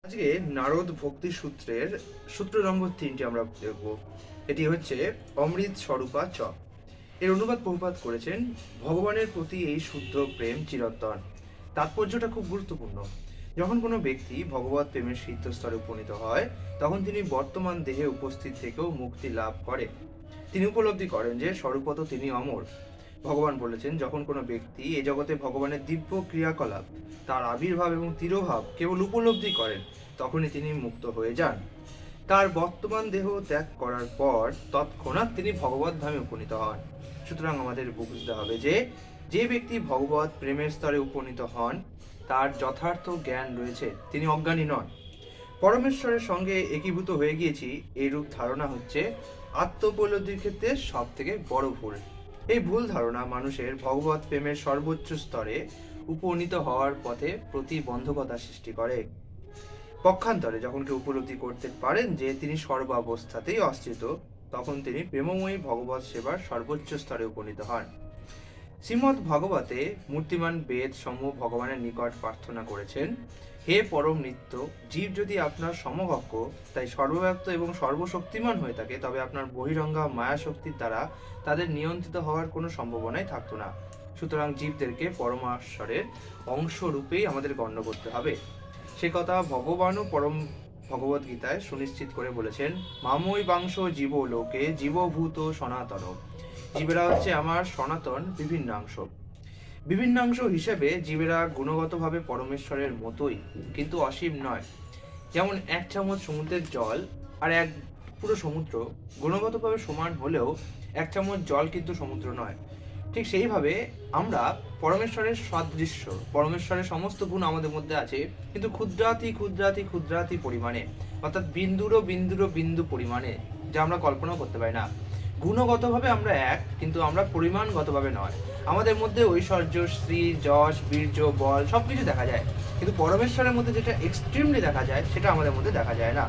আজকে নারদ ভক্তি সূত্রের সূত্র নম্বর 3টি আমরা দেখব। এটি হচ্ছে অমৃত স্বরূপা চ। এর অনুবাদ প্রভুপাদ করেছেন ভগবানের প্রতি এই শুদ্ধ প্রেম চিরন্তন। তাৎপর্যটা খুব গুরুত্বপূর্ণ। যখন কোনো ব্যক্তি ভগবত প্রেমের সিদ্ধ স্তরে উপনীত হয়, তখন তিনি বর্তমান দেহে উপস্থিত থেকেও মুক্তি লাভ করে। তিনি উপলব্ধি করেন যে স্বরূপত তিনি অমর। ভগবান বলেছেন, যখন কোনো ব্যক্তি এ জগতে ভগবানের দিব্য ক্রিয়াকলাপ, তার আবির্ভাব এবং তিরোভাব কেবল উপলব্ধি করেন, তখনই তিনি মুক্ত হয়ে যান। তার বর্তমান দেহ ত্যাগ করার পর তৎক্ষণাৎ তিনি ভগবত ধামে উপনীত হন। সুতরাং আমাদের বুঝতে হবে যে যে ব্যক্তি ভগবত প্রেমের স্তরে উপনীত হন, তার যথার্থ জ্ঞান রয়েছে, তিনি অজ্ঞানী নন। পরমেশ্বরের সঙ্গে একীভূত হয়ে গিয়েছি, এইরূপ ধারণা হচ্ছে আত্মোপলব্ধির ক্ষেত্রে সব থেকে বড় ভুল। এই ভুল ধারণা মানুষের ভগবত প্রেমের সর্বোচ্চ স্তরে উপনীত হওয়ার পথে প্রতিবন্ধকতা সৃষ্টি করে। পক্ষান্তরে যখন কেউ উপলব্ধি করতে পারেন যে তিনি সর্বাবস্থাতেই অস্থিত, তখন তিনি প্রেমময়ী ভগবত সেবার সর্বোচ্চ স্তরে উপনীত হন। শ্রীমদ্ ভাগবতে মূর্তিমান বেদ সমূহ ভগবানের নিকট প্রার্থনা করেছেন, হে পরম নিত্য, জীব যদি আপনার সমকক্ষ, তাই সর্বব্যাপ্ত এবং সর্বশক্তিমান হয়ে থাকে, তবে আপনার বহিরঙ্গা মায়া শক্তির দ্বারা তাদের নিয়ন্ত্রিত হওয়ার কোনো সম্ভাবনাই থাকতো না। সুতরাং জীবদেরকে পরমেশ্বরের অংশ রূপেই আমাদের গণ্য করতে হবে। সে কথা ভগবানও পরম ভগবত গীতায় সুনিশ্চিত করে বলেছেন, মামৈ বাংশ জীব লোকে জীবভূত সনাতন। জীবেরা হচ্ছে আমার সনাতন বিভিন্নাংশ। বিভিন্নাংশ হিসেবে জীবেরা গুণগতভাবে পরমেশ্বরের মতোই, কিন্তু অসীম নয়। যেমন এক চামচ সমুদ্রের জল আর এক পুরো সমুদ্র গুণগতভাবে সমান হলেও এক চামচ জল কিন্তু সমুদ্র নয়। ঠিক সেইভাবে আমরা পরমেশ্বরের সদৃশ্য, পরমেশ্বরের সমস্ত গুণ আমাদের মধ্যে আছে, কিন্তু ক্ষুদ্রাতি ক্ষুদ্রাতি ক্ষুদ্রাতি পরিমাণে, অর্থাৎ বিন্দুরও বিন্দুরও বিন্দু পরিমাণে, যা আমরা কল্পনাও করতে পারি না। গুণগতভাবে আমরা এক, কিন্তু আমরা পরিমাণগতভাবে নয়। আমাদের মধ্যে ঐশ্বর্য, শ্রী, যশ, বীর্য, বল সবকিছু দেখা যায়, কিন্তু পরমেশ্বরের মধ্যে যেটা এক্সট্রিমলি দেখা যায়, সেটা আমাদের মধ্যে দেখা যায় না।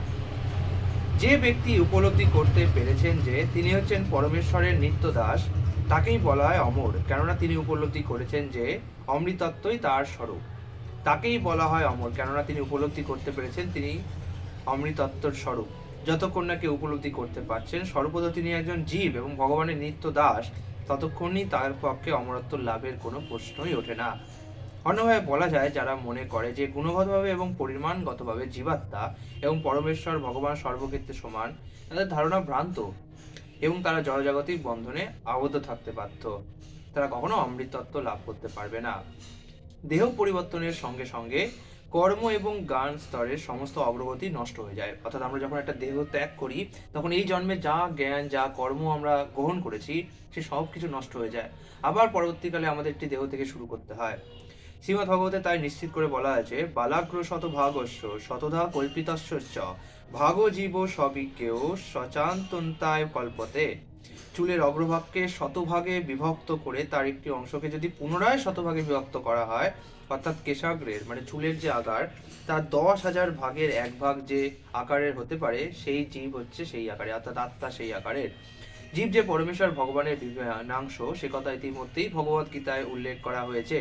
যে ব্যক্তি উপলব্ধি করতে পেরেছেন যে তিনি হচ্ছেন পরমেশ্বরের নিত্য দাস, তাকেই বলা হয় অমর, কেননা তিনি উপলব্ধি করেছেন যে অমৃতত্বই তার স্বরূপ। তাকেই বলা হয় অমর, কেননা তিনি উপলব্ধি করতে পেরেছেন তিনি অমৃতত্বর স্বরূপ। যতক্ষণ না কেউ উপলব্ধি করতে পারছেন স্বরূপত তিনি একজন জীব এবং ভগবানের নিত্য দাস, ততক্ষণই তার পক্ষে অমরত্ব লাভের কোনো প্রশ্নই ওঠে না। অন্যভাবে বলা যায়, যারা মনে করে যে গুণগতভাবে এবং পরিমাণগতভাবে জীবাত্মা এবং পরমেশ্বর ভগবান সর্বক্ষেত্রে সমান, তাদের ধারণা ভ্রান্ত এবং তারা জড়জাগতিক বন্ধনে আবদ্ধ থাকতে বাধ্য। তারা কখনো অমৃতত্ব লাভ করতে পারবে না। দেহ পরিবর্তনের সঙ্গে সঙ্গে কর্ম এবং জ্ঞান স্তরের সমস্ত অগ্রগতি নষ্ট হয়ে যায়। অর্থাৎ আমরা যখন একটা দেহ ত্যাগ করি, তখন এই জন্মে যা জ্ঞান, যা কর্ম আমরা গ্রহণ করেছি, সে সব কিছু নষ্ট হয়ে যায়। আবার পরবর্তীকালে আমাদের একটি দেহ থেকে শুরু করতে হয়। শ্রীমদ্ ভাগবতে তাই নিশ্চিত করে বলা আছে, বালাগ্র শতভাগস্য শতধা কল্পিতস্য চ ভাগ জীব সবিজ্ঞেয় সচান্তন্তায় কল্পতে। চুলের অগ্রভাগকে শতভাগে বিভক্ত করে তার একটি অংশকে যদি পুনরায় শতভাগে বিভক্ত করা হয়, অর্থাৎ কেশাগ্রের মানে চুলের যে আকার, তার 10,000 ভাগের 1 ভাগ যে আকারের হতে পারে, সেই জীব হচ্ছে সেই আকারে, অর্থাৎ আত্মা সেই আকারের। জীব যে পরমেশ্বর ভগবানের বিভিন্নাংশ, সে কথা ইতিমধ্যেই ভগবত গীতায় উল্লেখ করা হয়েছে।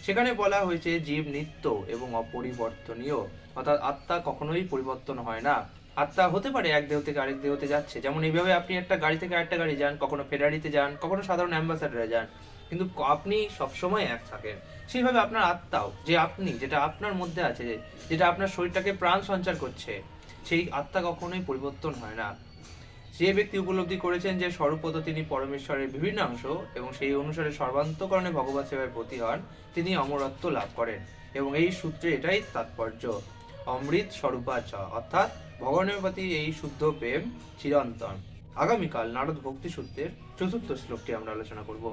সেখানে বলা হয়েছে জীব নিত্য এবং অপরিবর্তনীয়, অর্থাৎ আত্মা কখনোই পরিবর্তন হয় না। আত্মা হতে পারে এক দেহ থেকে আরেক দেহতে যাচ্ছে, যেমন এইভাবে আপনি একটা গাড়ি থেকে আরেকটা গাড়ি যান, কখনো ফেরারিতে যান, কখনো সাধারণ অ্যাম্বাসাডারে যান, কিন্তু আপনি সবসময় এক থাকেন। সেইভাবে আপনার আত্মাও, যে আপনি, যেটা আপনার মধ্যে আছে, যেটা আপনার শরীরটাকে প্রাণ সঞ্চার করছে, সেই আত্মা কখনোই পরিবর্তন হয় না। যে ব্যক্তি উপলব্ধি করেছেন যে স্বরূপত তিনি পরমেশ্বরের বিভিন্ন অংশ এবং সেই অনুসারে সর্বান্তকরণে ভগবত সেবায় ব্রতী হন, তিনি অমরত্ব লাভ করেন। এবং এই সূত্রে এটাই তাৎপর্য, অমৃত স্বরূপাচ, অর্থাৎ ভগবানের প্রতি এই শুদ্ধ প্রেম চিরন্তন। আগামীকাল নারদ ভক্তি সূত্রের 4র্থ শ্লোকটি আমরা আলোচনা করব।